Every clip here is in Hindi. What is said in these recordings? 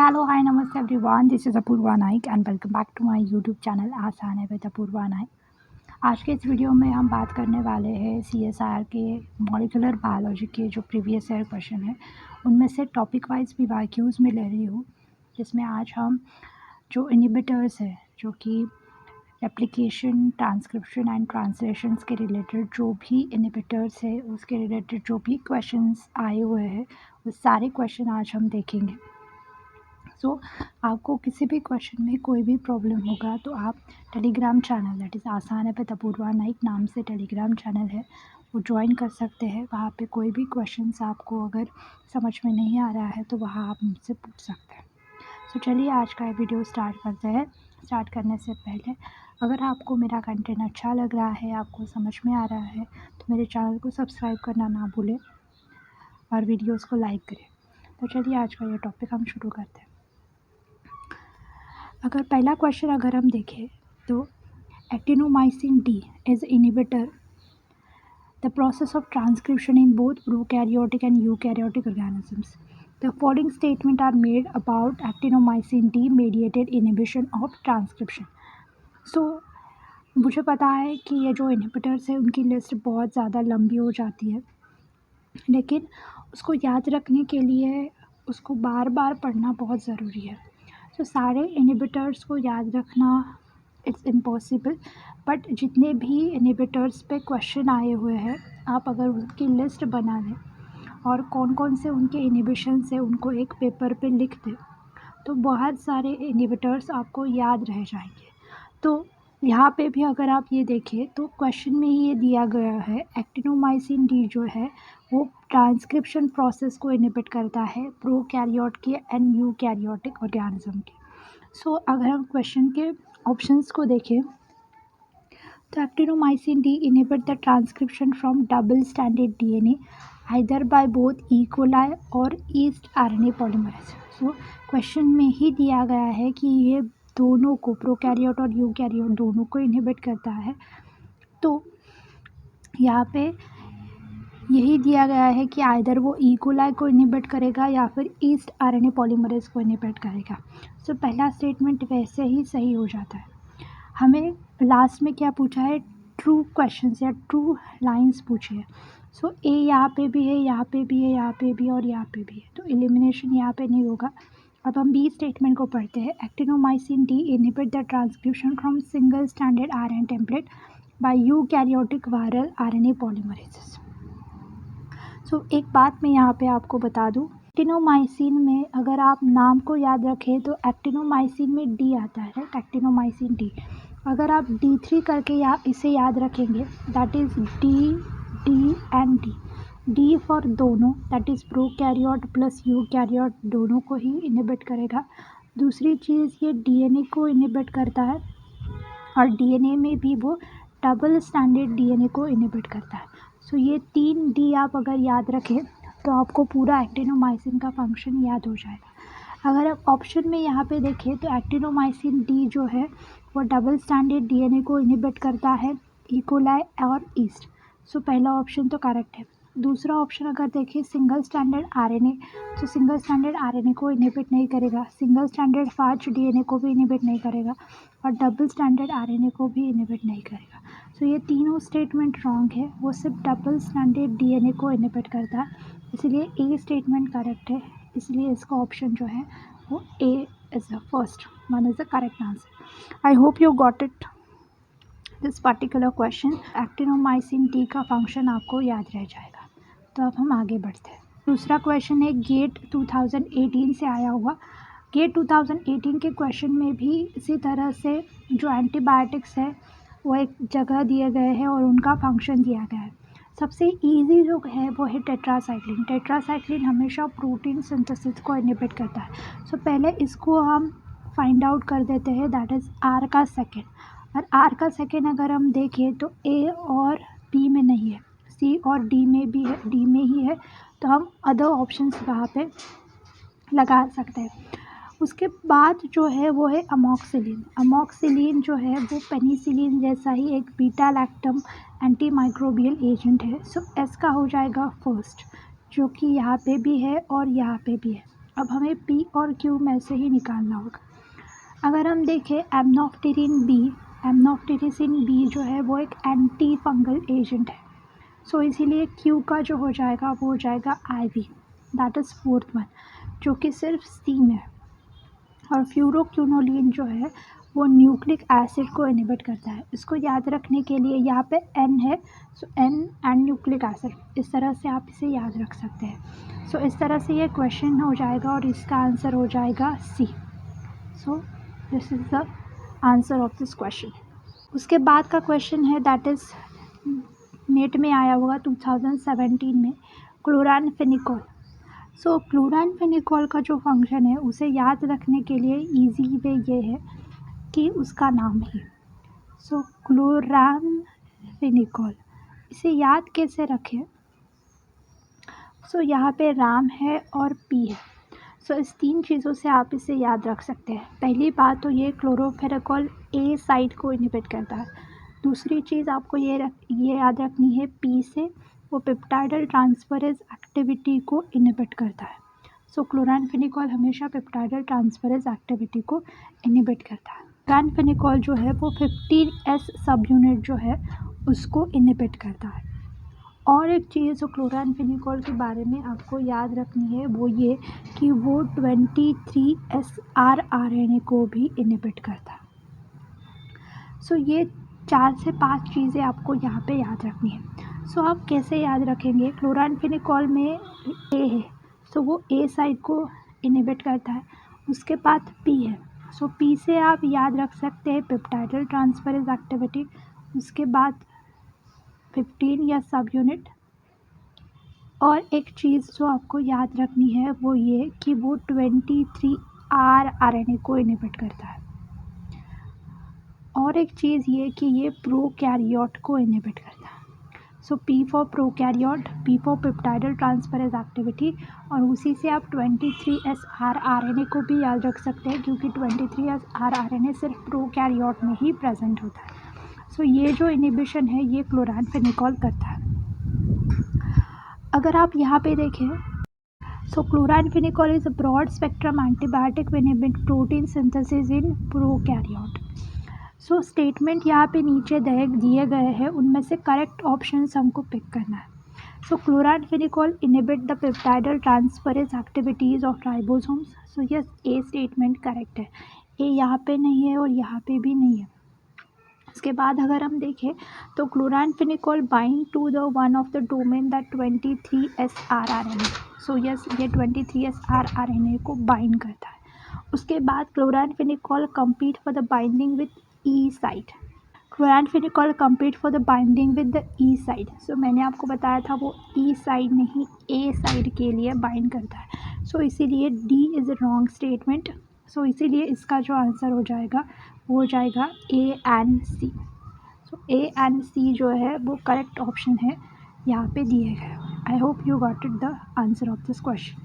Hello, hi, namaste everyone. This is Apurva Naik and welcome back to my YouTube channel आसान है विद अपूर्वा नाइक। आज के इस वीडियो में हम बात करने वाले हैं CSIR के मॉलिक्यूलर बायोलॉजी के जो प्रीवियस ईयर क्वेश्चन है उनमें से टॉपिक वाइज PYQs में ले रही हूँ, जिसमें आज हम जो इनिबिटर्स है जो कि एप्लीकेशन ट्रांसक्रिप्शन एंड ट्रांसलेशंस के रिलेटेड जो भी इनिबिटर्स है उसके रिलेटेड जो भी क्वेश्चंस आए हुए हैं वो सारे क्वेश्चन आज हम देखेंगे। आपको किसी भी क्वेश्चन में कोई भी प्रॉब्लम होगा तो आप टेलीग्राम चैनल दैट इज़ आसान है विद अपूर्वा नाइक नाम से टेलीग्राम चैनल है वो ज्वाइन कर सकते हैं। वहाँ पे कोई भी क्वेश्चंस आपको अगर समझ में नहीं आ रहा है तो वहाँ आप मुझसे पूछ सकते हैं। चलिए आज का वीडियो स्टार्ट करते हैं। स्टार्ट करने से पहले अगर आपको मेरा कंटेंट अच्छा लग रहा है, आपको समझ में आ रहा है तो मेरे चैनल को सब्सक्राइब करना ना भूलें और वीडियोस को लाइक करें। तो चलिए आज का ये टॉपिक हम शुरू करते हैं। अगर पहला क्वेश्चन अगर हम देखें तो actinomycin D is inhibitor the process of transcription in both prokaryotic and eukaryotic organisms. The following statement are made about actinomycin D mediated inhibition of transcription. मुझे पता है कि ये जो इनिबिटर्स है उनकी लिस्ट बहुत ज़्यादा लंबी हो जाती है, लेकिन उसको याद रखने के लिए उसको बार बार पढ़ना बहुत ज़रूरी है। सारे इनिबिटर्स को याद रखना इट्स इम्पॉसिबल, बट जितने भी इनिबिटर्स पे क्वेश्चन आए हुए हैं आप अगर उनकी लिस्ट बना दें और कौन कौन से उनके इनिबिशन से उनको एक पेपर पे लिख दें तो बहुत सारे इनिबिटर्स आपको याद रह जाएंगे। तो यहाँ पे भी अगर आप ये देखें तो क्वेश्चन में ही ये दिया गया है एक्टिनोमाइसिन डी जो है वो ट्रांसक्रिप्शन प्रोसेस को इनिबिट करता है प्रोकैरियोट के एंड यूकैरियोटिक ऑर्गेनिज्म के। अगर हम क्वेश्चन के ऑप्शंस को देखें तो actinomycin D inhibit the transcription from double standard DNA either by both E coli और ईस्ट RNA पॉलीमरेज। क्वेश्चन में ही दिया गया है कि ये दोनों को प्रोकैरियोट और यूकैरियोट दोनों को इनहिबिट करता है। तो यहाँ पे यही दिया गया है कि आइदर वो ई कोलाई को इनहिबिट करेगा या फिर ईस्ट RNA पॉलीमरेज को इनहिबिट करेगा। पहला स्टेटमेंट वैसे ही सही हो जाता है। हमें लास्ट में क्या पूछा है, ट्रू क्वेश्चंस या ट्रू लाइंस पूछी है। ए यहाँ पे भी है, यहाँ पे भी है, यहाँ पे भी और यहाँ पे भी है, तो एलिमिनेशन यहाँ पे नहीं होगा। अब हम बी स्टेटमेंट को पढ़ते हैं। Actinomycin D inhibit the transcription from single standard RNA template by eukaryotic viral RNA polymerases. एक बात मैं यहाँ पे आपको बता दूँ, एक्टिनोमाइसिन में अगर आप नाम को याद रखें तो एक्टिनोमाइसिन में डी आता है, राइट, एक्टिनोमाइसिन डी। अगर आप D3 करके इसे याद रखेंगे that is D and D for दोनों, that is prokaryote plus eukaryote दोनों को ही इनहिबिट करेगा। दूसरी चीज़ ये DNA को इनहिबिट करता है और DNA में भी वो डबल स्टैंडर्ड DNA को इनहिबिट करता है। ये 3 D आप अगर याद रखें तो आपको पूरा एक्टिनोमाइसिन का फंक्शन याद हो जाएगा। अगर आप ऑप्शन में यहाँ पे देखें तो एक्टिनोमाइसिन डी जो है वो डबल स्टैंडर्ड DNA को इनहिबिट करता है ई कोलाई और ईस्ट। पहला ऑप्शन तो करेक्ट है। दूसरा ऑप्शन अगर देखें सिंगल स्टैंडर्ड RNA, तो सिंगल स्टैंडर्ड RNA को इनहिबिट नहीं करेगा, सिंगल स्टैंडर्ड फास्ट DNA को भी इनहिबिट नहीं करेगा और डबल स्टैंडर्ड RNA को भी इनहिबिट नहीं करेगा। ये तीनों स्टेटमेंट रॉन्ग है, वो सिर्फ डबल स्टैंडर्ड DNA को इनहिबिट करता है, इसलिए ए स्टेटमेंट करेक्ट है। इसलिए इसका ऑप्शन जो है वो A is the first one is the correct answer. I hope you got it this particular question. Actinomycin D का फंक्शन आपको याद रह जाएगा। तो अब हम आगे बढ़ते हैं। दूसरा क्वेश्चन है गेट 2018 से आया हुआ। गेट 2018 के क्वेश्चन में भी इसी तरह से जो एंटीबायोटिक्स है वो एक जगह दिए गए हैं और उनका फंक्शन दिया गया है। सबसे इजी जो है वो है टेट्रासाइक्लिन। टेट्रासाइक्लिन हमेशा प्रोटीन सिंथेसिस को इनहिबिट करता है। पहले इसको हम फाइंड आउट कर देते हैं, दैट इज़ आर का सेकेंड। और आर का सेकेंड अगर हम देखें तो ए और बी में नहीं है, सी और डी में भी है, डी में ही है, तो हम अदर ऑप्शंस वहाँ पे लगा सकते हैं। उसके बाद जो है वो है अमॉक्सिलिन। अमॉक्सिलिन जो है वो पेनिसिलिन जैसा ही एक beta lactam anti microbial agent है। एस का हो जाएगा फर्स्ट, जो कि यहाँ पे भी है और यहाँ पे भी है। अब हमें पी और क्यू में से ही निकालना होगा। अगर हम देखें एमनोफ्टेरिन बी जो है वो एक एंटी फंगल एजेंट है। सो इसीलिए क्यू का जो हो जाएगा वो हो जाएगा IV, that is 4th one, जो कि सिर्फ सी में है। और फ्यूरोक्विनोलिन जो है वो न्यूक्लिक एसिड को इनहिबिट करता है। इसको याद रखने के लिए यहाँ पे N है, सो N एंड न्यूक्लिक एसिड, इस तरह से आप इसे याद रख सकते हैं। सो इस तरह से ये क्वेश्चन हो जाएगा और इसका आंसर हो जाएगा C। So this is the answer of this question. उसके बाद का क्वेश्चन है दैट इज़ नेट में आया होगा 2017 में, क्लोरानफेनिकोल। सो क्लोरानफेनिकोल का जो फंक्शन है उसे याद रखने के लिए इजी वे ये है कि उसका नाम ही। सो क्लोरानफेनिकोल, इसे याद कैसे रखें? सो यहाँ पे राम है और पी है। सो इस 3 चीज़ों से आप इसे याद रख सकते हैं। पहली बात तो ये क्लोरोफेनिकोल A साइट को इनहिबिट करता है। दूसरी चीज़ आपको ये याद रखनी है, पी से वो पेप्टाइडल ट्रांसफरेज एक्टिविटी को इनहिबिट करता है। सो क्लोरानफेनिकोल हमेशा पेप्टाइडल ट्रांसफरेज एक्टिविटी को इनहिबिट करता है। क्लोरानफेनिकोल जो है वो 15S सब यूनिट जो है उसको इनहिबिट करता है। और एक चीज़ जो क्लोरानफेनिकोल के बारे में आपको याद रखनी है वो ये कि वो 23SR RNA को भी इनहिबिट करता है। सो ये 4 से 5 चीज़ें आपको यहाँ पे याद रखनी है। सो आप कैसे याद रखेंगे? क्लोरानफेनिकोल में A है, सो वो A साइड को इनहिबिट करता है। उसके बाद P है, सो P से आप याद रख सकते हैं पेप्टाइडल ट्रांसफरेज एक्टिविटी। उसके बाद 15 या सब यूनिट। और एक चीज़ जो आपको याद रखनी है वो ये कि वो 23R RNA को इनहिबिट करता है। और एक चीज़ ये कि ये प्रोकैरियोट को इनहिबिट करता है। सो P for prokaryote, P for peptidyl transferase activity, और उसी से आप 23SR RNA को भी याद रख सकते हैं क्योंकि 23SR RNA सिर्फ प्रोकैरियोट में ही प्रेजेंट होता है। सो ये जो इनहिबिशन है ये क्लोरानफेनिकोल करता है। अगर आप यहाँ पे देखें, so chloramphenicol is a broad spectrum antibiotic when inhibit protein synthesis in prokaryote. So statement यहाँ पे नीचे दिए गए हैं, उनमें से करेक्ट ऑप्शन हमको पिक करना है। So chloramphenicol inhibit the peptidyl transferase activities of ribosomes. So yes, A statement correct है। ए यहाँ पे नहीं है और यहाँ पे भी नहीं है। इसके बाद अगर हम देखें तो chloramphenicol bind to the one of the domain that 23SR RNA। So yes, ये 23SR RNA को बाइंड करता है। उसके बाद क्लोरानफेनिकोल compete for the binding with E site। क्लोरानफेनिकोल compete for the binding with the E site। सो मैंने आपको बताया था वो E साइड नहीं A साइड के लिए बाइंड करता है। सो इसीलिए D इज़ रॉन्ग स्टेटमेंट। सो इसीलिए इसका जो आंसर हो जाएगा वो हो जाएगा A and C। So A and C जो है वो करेक्ट ऑप्शन है यहाँ पे दिए गए। I hope you got it the answer of this question.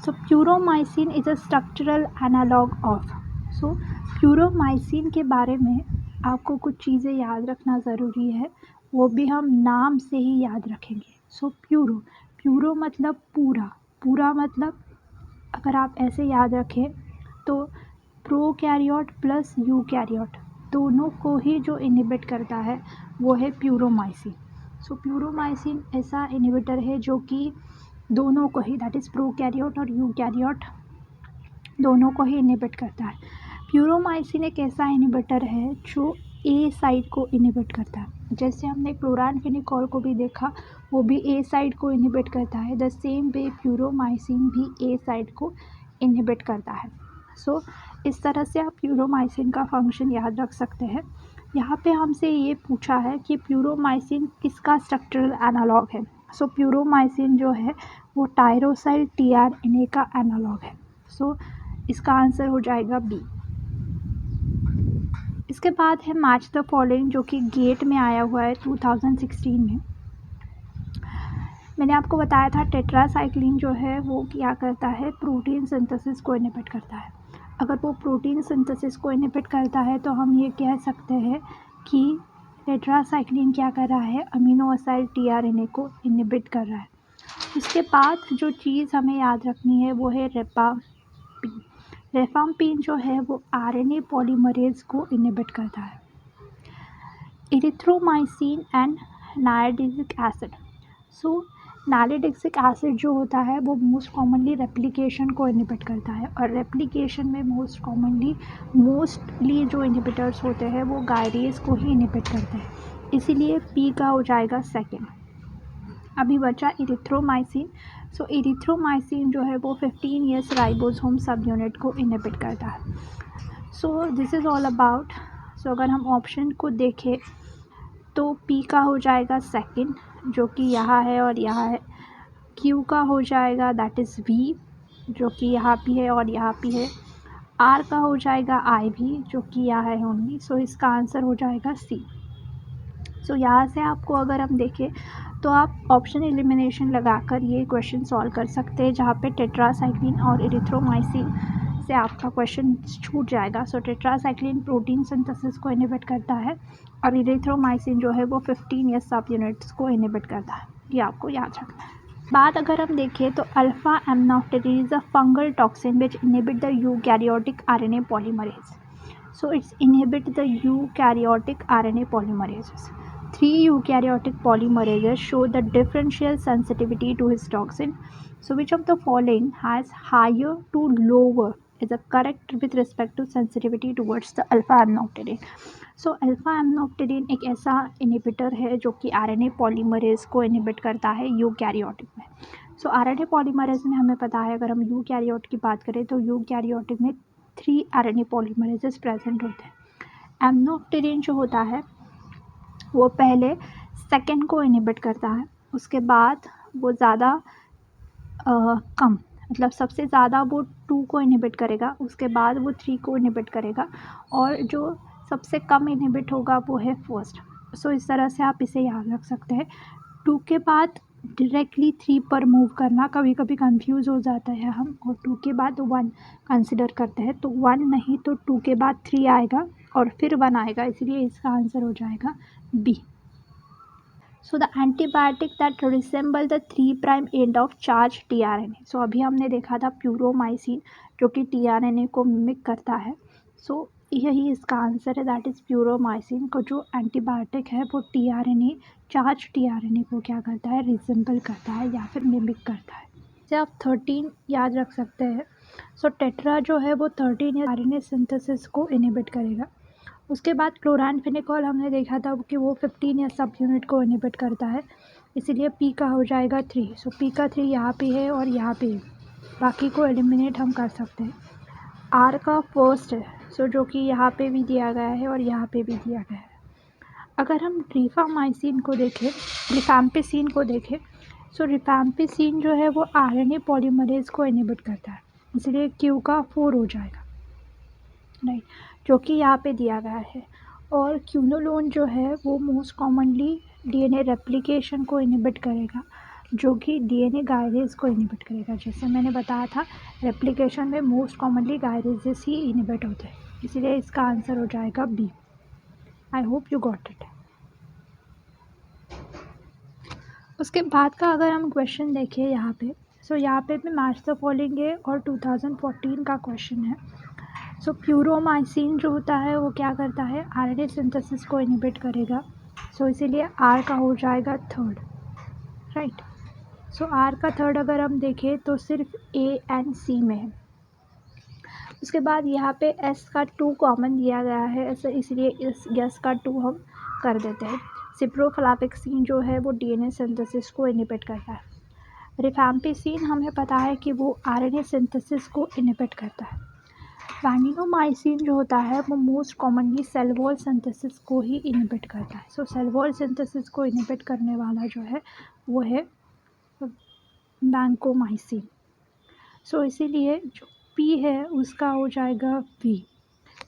So puromycin is a structural analog of. So puromycin के बारे में आपको कुछ चीज़ें याद रखना ज़रूरी है, वो भी हम नाम से ही याद रखेंगे। सो प्यूरो मतलब पूरा मतलब अगर आप ऐसे याद रखें तो प्रोकैरियोट प्लस यूकैरियोट दोनों को ही जो इनहिबिट करता है वो है प्यूरोमाइसिन। सो प्यूरोमाइसिन ऐसा इनहिबिटर है जो कि दोनों को ही, दैट इज़ प्रोकैरियोट और यूकैरियोट दोनों को ही इनहिबिट करता है। प्यूरोमाइसिन एक ऐसा इनहिबिटर है जो ए साइड को इनहिबिट करता है। जैसे हमने क्लोरानफेनिकोल को भी देखा, वो भी ए साइड को इनहिबिट करता है। द सेम वे प्यूरोमाइसिन भी ए साइड को इनहिबिट करता है। सो इस तरह से आप प्यूरोमाइसिन का फंक्शन याद रख सकते हैं। यहाँ पे हमसे ये पूछा है कि प्यूरोमाइसिन किसका स्ट्रक्चरल एनालॉग है। सो प्यूरोमाइसिन जो है वो टायरोसाइल tRNA का एनालॉग है। सो इसका आंसर हो जाएगा बी। इसके बाद है मैच द फॉलोइंग, जो कि गेट में आया हुआ है 2016 में। मैंने आपको बताया था टेट्रासाइक्लिन जो है वो क्या करता है, प्रोटीन सिंथेसिस को इनहिबिट करता है। अगर वो प्रोटीन सिंथेसिस को इनहिबिट करता है तो हम ये कह सकते हैं कि टेट्रासाइक्लिन क्या कर रहा है, अमीनो एसिड tRNA को इनहिबिट कर रहा है। उसके बाद जो चीज़ हमें याद रखनी है वो है रिफाम्पिन। रिफाम्पिन जो है वो आरएनए पॉलीमरेज को इनहिबिट करता है। Erythromycin and nitric acid. So nitric acid जो होता है वो मोस्ट कॉमनली रेप्लिकेशन को इनहिबिट करता है, और रेप्लिकेशन में मोस्टली जो इनहिबिटर्स होते हैं वो गायरेज को ही इनहिबिट करते हैं, इसीलिए पी का हो जाएगा सेकेंड। अभी बचा इरिथ्रोमाइसिन। सो इरिथ्रोमाइसिन जो है वो 15 ईयर्स राइबोसोम सब यूनिट को इनहिबिट करता है। So this is all about. So अगर हम ऑप्शन को देखें तो पी का हो जाएगा सेकंड, जो कि यहाँ है और यहाँ है। क्यू का हो जाएगा दैट इज़ वी, जो कि यहाँ भी है और यहाँ भी है। आर का हो जाएगा आई भी, जो कि यहाँ है ओनली। सो इसका आंसर हो जाएगा सी। सो यहाँ से आपको अगर हम देखें तो आप ऑप्शन एलिमिनेशन लगाकर ये क्वेश्चन सॉल्व कर सकते हैं, जहाँ पे टेट्रासाइक्लिन और इरिथ्रोमाइसिन से आपका क्वेश्चन छूट जाएगा। सो टेट्रासाइक्लिन प्रोटीन सिंथेसिस को इनहिबिट करता है और इरिथ्रोमाइसिन जो है वो 15 ईयर्स सब यूनिट्स को इनहिबिट करता है। ये आपको याद रखना है। बात अगर हम देखें तो alpha amanitin is a fungal toxin which inhibit the eukaryotic RNA polymerase. So it's inhibit the eukaryotic RNA polymerases. 3 eukaryotic polymerases show the differential sensitivity to his toxin. So which of the following has higher to lower is a correct with respect to sensitivity towards the alpha amnopterin. So alpha amnopterin एक ऐसा इनहिबिटर है जो कि RNA polymerase को इनहिबिट करता है यूकैरियोटिक में. सो RNA polymerase में हमें पता है, अगर हम यूकैरियोट की बात करें तो यूकैरियोटिक में 3 RNA पॉलीमरेजेस प्रेजेंट होते हैं। एमनॉफ्टेरिन जो होता है वो पहले सेकेंड को इनहिबिट करता है, उसके बाद वो ज़्यादा कम, मतलब सबसे ज़्यादा वो 2 को इनहिबिट करेगा, उसके बाद वो 3 को इनहिबिट करेगा, और जो सबसे कम इनहिबिट होगा वो है फर्स्ट। सो इस तरह से आप इसे याद रख सकते हैं। 2 के बाद डायरेक्टली 3 पर मूव करना, कभी कभी कंफ्यूज हो जाता है हम, और 2 के बाद 1 कंसिडर करते हैं, तो 1 नहीं तो 2 के बाद 3 आएगा और फिर 1 आएगा, इसलिए इसका आंसर हो जाएगा B. So the antibiotic that resemble the 3' end of charge tRNA. So अभी हमने देखा था प्यूरोमाइसिन जो कि टीआरएनए को मिमिक करता है. सो यही इसका आंसर है, दैट इज़ प्यूरोमाइसिन को जो एंटीबायोटिक है वो टीआरएनए, चार्ज टीआरएनए को क्या करता है, रिसेंबल करता है या फिर मिमिक करता है. जैसे आप 13 याद रख सकते हैं. सो टेट्रा जो है वो 13 आरएनए सिंथेसिस को इनहिबिट करेगा. उसके बाद क्लोरानफेनिकॉल हमने देखा था कि वो 15 या सब यूनिट को इनहिबिट करता है, इसीलिए पी का हो जाएगा 3. सो पी का 3 यहाँ पे है और यहाँ पे है, बाकी को एलिमिनेट हम कर सकते हैं. आर का फर्स्ट है, सो जो कि यहाँ पे भी दिया गया है और यहाँ पे भी दिया गया है. अगर हम रिफामाइसिन को देखें, रिफैम्पिसिन को देखें, सो रिफैम्पिसिन जो है वो आरएनए पॉलीमरेज को इनहिबिट करता है, इसलिए क्यू का 4 हो जाएगा, राइट, जो कि यहाँ पे दिया गया है. और क्यूनोलोन जो है वो मोस्ट कॉमनली डीएनए रेप्लिकेशन को इनहिबिट करेगा, जो कि डीएनए गायरेज को इनहिबिट करेगा. जैसे मैंने बताया था, रेप्लिकेशन में मोस्ट कॉमनली गायरेजेस ही इनहिबिट होते हैं, इसलिए इसका आंसर हो जाएगा B. I hope you got it. उसके बाद का अगर हम क्वेश्चन देखें यहाँ पे, सो यहाँ पे भी मैच द फॉलोइंग है और 2014 का क्वेश्चन है. सो प्यूरोमाइसिन जो होता है वो क्या करता है, आरएनए सिंथेसिस को इनहिबिट करेगा, सो इसीलिए आर का हो जाएगा थर्ड, राइट. सो आर का थर्ड अगर हम देखें तो सिर्फ ए एंड सी में है. उसके बाद यहाँ पे एस का 2 कॉमन दिया गया है, ऐसे इसलिए इस एस का 2 हम कर देते हैं. सिप्रोफ्लाविक्सिन जो है वो डीएनए सिंथेसिस को इनहिबिट करता है. रिफैम्पिसिन हमें पता है कि वो आरएनए सिंथेसिस को इनहिबिट करता है. वैनिलोमाइसिन जो होता है वो most commonly cell wall synthesis को ही इनहिबिट करता है. सो सेल वॉल सिंथेसिस को इनहिबिट करने वाला जो है वो है वैंकोमाइसिन. सो इसीलिए जो पी है उसका हो जाएगा वी.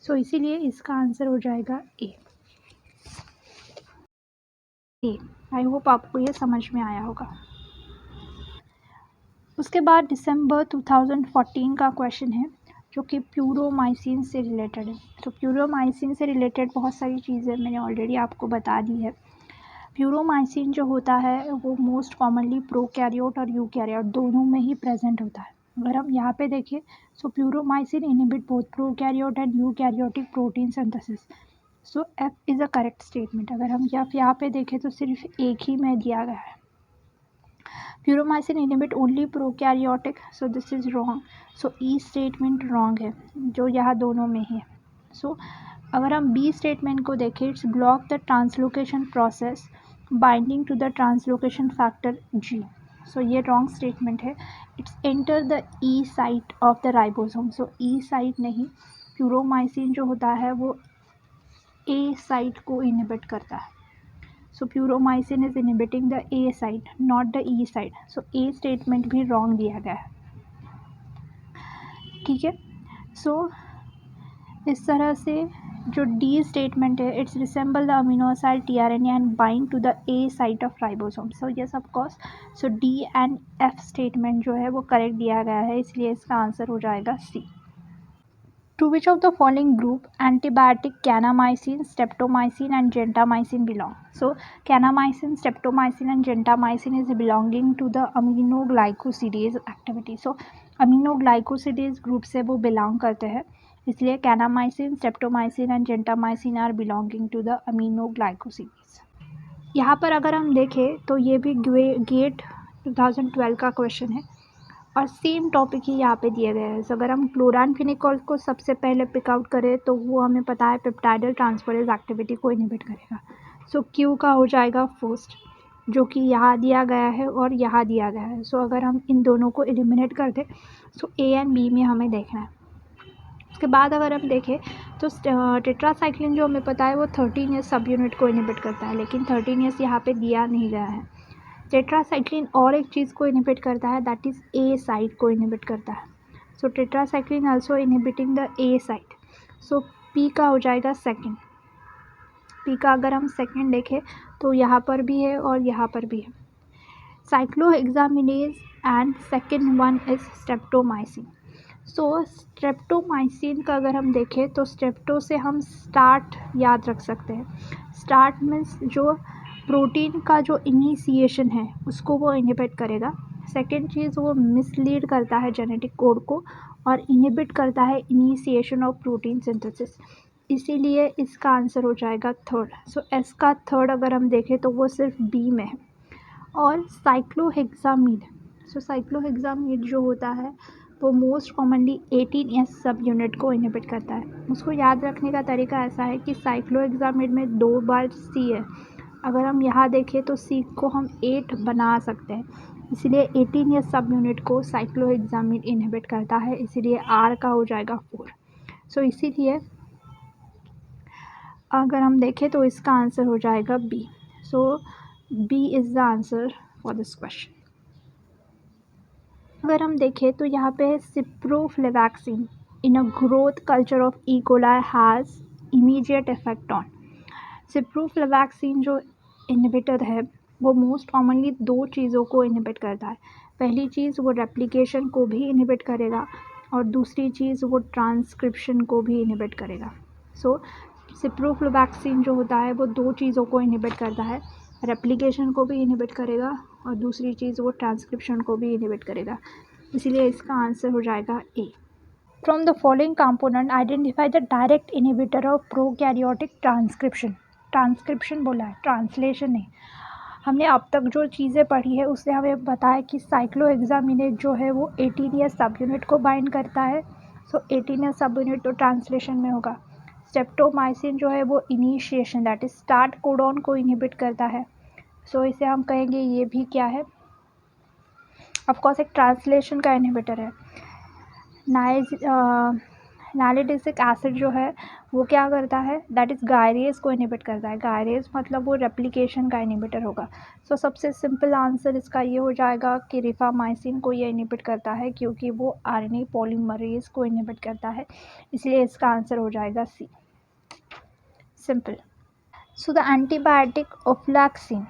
सो इसीलिए इसका आंसर हो जाएगा ए. आई होप आपको ये समझ में आया होगा. उसके बाद दिसंबर 2014 का क्वेश्चन है जो कि प्यूरोमाइसिन से रिलेटेड है. तो प्यूरोमाइसिन से रिलेटेड बहुत सारी चीज़ें मैंने ऑलरेडी आपको बता दी है. प्यूरोमाइसिन जो होता है वो मोस्ट कॉमनली प्रोकैरियोट और यूकैरियोट दोनों में ही प्रेजेंट होता है। अगर हम यहाँ पे देखें so puromycin inhibit both prokaryote and eukaryotic protein synthesis. So F is a correct statement. अगर हम यहाँ पे देखें तो सिर्फ एक ही में दिया गया है। Puromycin inhibit only prokaryotic, so this is wrong. So e statement wrong है जो यहाँ दोनों में ही है। सो अगर हम बी स्टेटमेंट को देखें, it's block the translocation process binding to the translocation factor G. So ये रॉन्ग स्टेटमेंट है। It's enter the E site of the ribosome. So E site नहीं, प्यूरोमाइसिन जो होता है वो ए साइट को इनहिबिट करता है। So puromycin is inhibiting the A site not the E site. So A statement भी रॉन्ग दिया गया है। ठीक है, सो इस तरह से जो डी स्टेटमेंट है, it's resemble the amino acid tRNA and bind to the A site of ribosome. So yes of course, so D and F statement जो है वो करेक्ट दिया गया है, इसलिए इसका आंसर हो जाएगा सी। To which of the following group antibiotic kanamycin, streptomycin and gentamicin belong? So kanamycin, streptomycin and gentamicin is belonging to the aminoglycosidase activity. So aminoglycosidase group से वो belong करते हैं, इसलिए kanamycin, streptomycin and gentamicin are belonging to the aminoglycosidase. यहाँ पर अगर हम देखें तो ये भी गेट 2012 का क्वेश्चन है और सेम टॉपिक ही यहाँ पे दिया गया है। सो अगर हम क्लोरानफेनिकोल को सबसे पहले पिकआउट करें तो वो हमें पता है पेप्टाइडल ट्रांसफरेज एक्टिविटी को इनहिबिट करेगा। सो क्यू का हो जाएगा फर्स्ट, जो कि यहाँ दिया गया है और यहाँ दिया गया है। सो अगर हम इन दोनों को एलिमिनेट कर दें सो ए एंड बी में हमें देखना है। उसके बाद अगर हम देखें तो टेट्रासाइक्लिन जो हमें पता है वो 13S सब यूनिट को इनहिबिट करता है, लेकिन 13S यहाँ पे दिया नहीं गया है। टेट्रासाइक्लिन और एक चीज़ को इनहिबिट करता है, दैट इज़ ए साइट को इनहिबिट करता है। So tetracycline also inhibiting the A site. So P का हो जाएगा सेकंड। पी का अगर हम सेकंड देखें तो यहाँ पर भी है और यहाँ पर भी है। Cycloheximide and second one is streptomycin. So streptomycin का अगर हम देखें तो स्ट्रेप्टो से हम स्टार्ट याद रख सकते हैं। स्टार्ट मीन्स जो प्रोटीन का जो इनिशिएशन है उसको वो इनहिबिट करेगा। सेकेंड चीज़, वो मिसलीड करता है जेनेटिक कोड को और इनहिबिट करता है इनिशिएशन ऑफ प्रोटीन सिंथेसिस, इसीलिए इसका आंसर हो जाएगा थर्ड। सो एस का थर्ड अगर हम देखें तो वो सिर्फ बी में है। और साइक्लोहेक्सामिड, सो साइक्लोहेक्सामिड जो होता है वो मोस्ट कॉमनली 18S सब यूनिट को इनहिबिट करता है। उसको याद रखने का तरीका ऐसा है कि साइक्लोहेक्सामिड में 2 बार सी है, अगर हम यहाँ देखें तो सी को हम 8 बना सकते हैं, इसलिए 18S सब यूनिट को साइक्लोहेक्सामिड इनहिबिट करता है, इसीलिए आर का हो जाएगा 4। सो इसीलिए अगर हम देखें तो इसका आंसर हो जाएगा B. So B is the answer for this question. अगर हम देखें तो यहाँ पे है ciprofloxacin in a growth culture of E coli has immediate effect on. Ciprofloxacin जो इनहिबिटर है वो मोस्ट कॉमनली 2 चीज़ों को इनहिबिट करता है। पहली चीज़ वो रेप्लिकेशन को भी इनहिबिट करेगा और दूसरी चीज़ वो ट्रांसक्रिप्शन को भी इनहिबिट करेगा। सो सिप्रोफ्लेवैक्सिन जो होता है वो 2 चीज़ों को इनहिबिट करता है, रेप्लिकेशन को भी इनहिबिट करेगा और दूसरी चीज़ वो ट्रांसक्रिप्शन को भी इनहिबिट करेगा, इसीलिए इसका आंसर हो जाएगा A. From the following component identify the direct inhibitor of prokaryotic transcription. Transcription बोला है, ट्रांसलेशन नहीं। हमने अब तक जो चीज़ें पढ़ी है उससे हमें बताया कि साइक्लोहेक्सामिनेज जो है वो 18S सब यूनिट को बाइंड करता है। सो 18S सब यूनिट तो ट्रांसलेशन में होगा। स्ट्रेप्टोमाइसिन जो है वो initiation that is start codon को इनहिबिट करता है। सो इसे हम कहेंगे ये भी क्या है, ऑफ कोर्स एक ट्रांसलेशन का इनहिबिटर है। नाइलिडिसिक एसिड जो है वो क्या करता है, दैट इज़ गायरेज को इनहिबिट करता है। गायरेज मतलब वो रेप्लिकेशन का इनहिबिटर होगा। सो सबसे सिंपल आंसर इसका ये हो जाएगा कि रिफामाइसिन को ये इनहिबिट करता है क्योंकि वो आरएनए पॉलीमरेज को इनहिबिट करता है, इसलिए इसका आंसर हो जाएगा C. Simple. So the antibiotic ofloxacin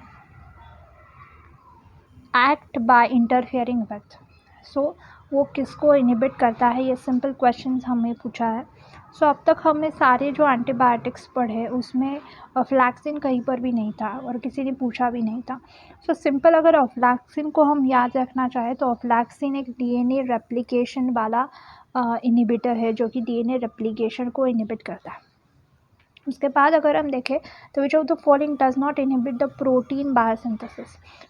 act by interfering with. So वो किसको इनहिबिट करता है, ये सिंपल क्वेश्चन हमें पूछा है। सो अब तक हमने सारे जो एंटीबायोटिक्स पढ़े उसमें अफ्लैक्सिन कहीं पर भी नहीं था और किसी ने पूछा भी नहीं था। सो सिंपल अगर अफ्लैक्सिन को हम याद रखना चाहें तो अफ्लैक्सिन एक डीएनए रेप्लिकेशन वाला इनहिबिटर है जो कि डीएनए रेप्लिकेशन को इनहिबिट करता है। उसके बाद अगर हम देखें तो which of the following does not inhibit the protein biosynthesis.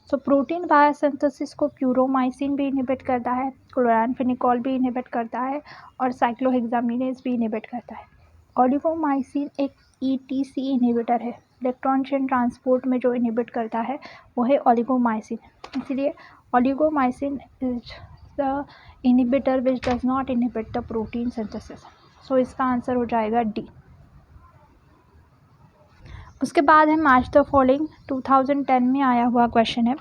So protein biosynthesis को प्यूरोमाइसिन भी इनहिबिट करता है, क्लोरानफेनिकॉल भी इनहिबिट करता है और साइक्लोहेक्सामिनेज भी इनहिबिट करता है। ओलिगोमाइसिन एक ईटीसी इनहिबिटर है, इलेक्ट्रॉन चेन ट्रांसपोर्ट में जो इनहिबिट करता है वो है ओलिगोमाइसिन। इसलिए oligomycin is the inhibitor which does not inhibit the protein synthesis. So इसका आंसर हो जाएगा डी। उसके बाद है मैच द फॉलोइंग, 2010 में आया हुआ क्वेश्चन है।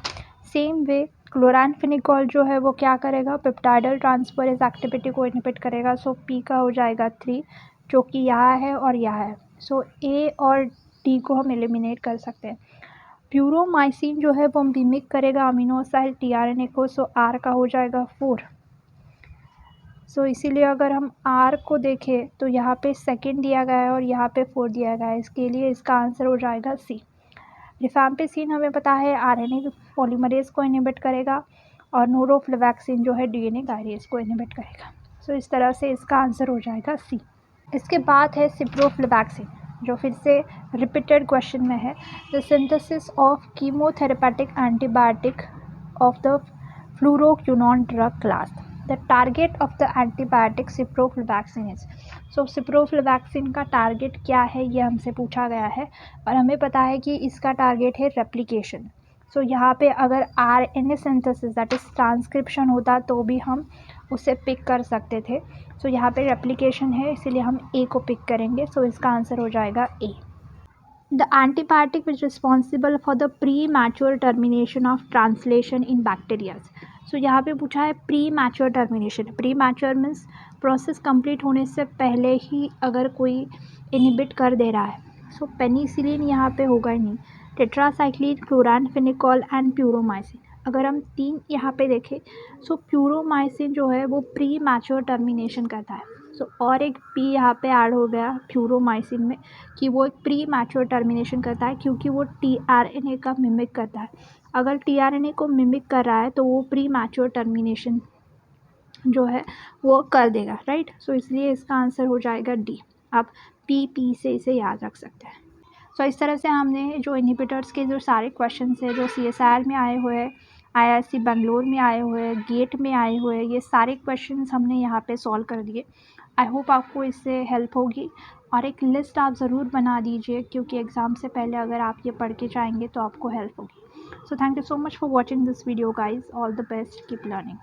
सेम वे क्लोरानफेनिकॉल जो है वो क्या करेगा, पेप्टाइडल ट्रांसफरेज एक्टिविटी को इनहिबिट करेगा। सो पी का हो जाएगा 3 जो कि यहाँ है और यहाँ है। सो ए और डी को हम एलिमिनेट कर सकते हैं। प्यूरोमाइसिन जो है वो मिमिक करेगा अमीनो एसिड टीआरएनए को। सो आर का हो जाएगा 4। सो इसीलिए अगर हम आर को देखें तो यहाँ पे सेकंड दिया गया है और यहाँ पे 4 दिया गया है, इसके लिए इसका आंसर हो जाएगा सी। रिफैम्पिसिन हमें पता है आरएनए पॉलीमरेज को इनहिबिट करेगा और नोरोफ्लेवैक्सिन जो है डीएनए गायरेज को इनहिबिट करेगा। सो इस तरह से इसका आंसर हो जाएगा सी। इसके बाद है सिप्रोफ्लेवैक्सिन जो फिर से रिपीटेड क्वेश्चन में है। The synthesis of chemotherapeutic antibiotic of the fluoroquinolone drug class. The target of the antibiotic ciprofloxacin is. So ciprofloxacin का टारगेट क्या है ये हमसे पूछा गया है और हमें पता है कि इसका टारगेट है रेप्लिकेशन। सो यहाँ पे अगर RNA synthesis that is transcription होता तो भी हम उसे पिक कर सकते थे। सो यहाँ पे रेप्लिकेशन है इसीलिए हम ए को पिक करेंगे। सो इसका आंसर हो जाएगा A. The antibiotic which responsible for the premature termination of translation in bacterias. So यहाँ पे पूछा है premature termination. Premature means process complete होने से पहले ही अगर कोई इनहिबिट कर दे रहा है। सो पेनिसिलिन यहाँ पे होगा ही नहीं। Tetracycline, chloramphenicol and puromycin. अगर हम 3 यहाँ पे देखें सो प्यूरोमाइसिन जो है वो प्री मैच्योर टर्मिनेशन करता है। सो और एक पी यहाँ पे ऐड हो गया प्यूरोमाइसिन में कि वो एक प्री मैच्योर टर्मिनेशन करता है क्योंकि वो टीआरएनए का मिमिक करता है। अगर टीआरएनए को मिमिक कर रहा है तो वो प्री मैच्योर टर्मिनेशन जो है वो कर देगा, राइट। सो इसलिए इसका आंसर हो जाएगा डी। आप पी से इसे याद रख सकते हैं। सो इस तरह से हमने जो इनहिबिटर्स के जो सारे क्वेश्चंस हैं जो सीएसआर में आए हुए हैं, आईआईएससी बेंगलोर में आए हुए हैं, गेट में आए हुए हैं, ये सारे क्वेश्चंस हमने यहाँ पे सॉल्व कर दिए। आई होप आपको इससे हेल्प होगी और एक लिस्ट आप ज़रूर बना दीजिए क्योंकि एग्ज़ाम से पहले अगर आप ये पढ़ के जाएंगे तो आपको हेल्प होगी। So thank you so much for watching this video guys. All the best, keep learning.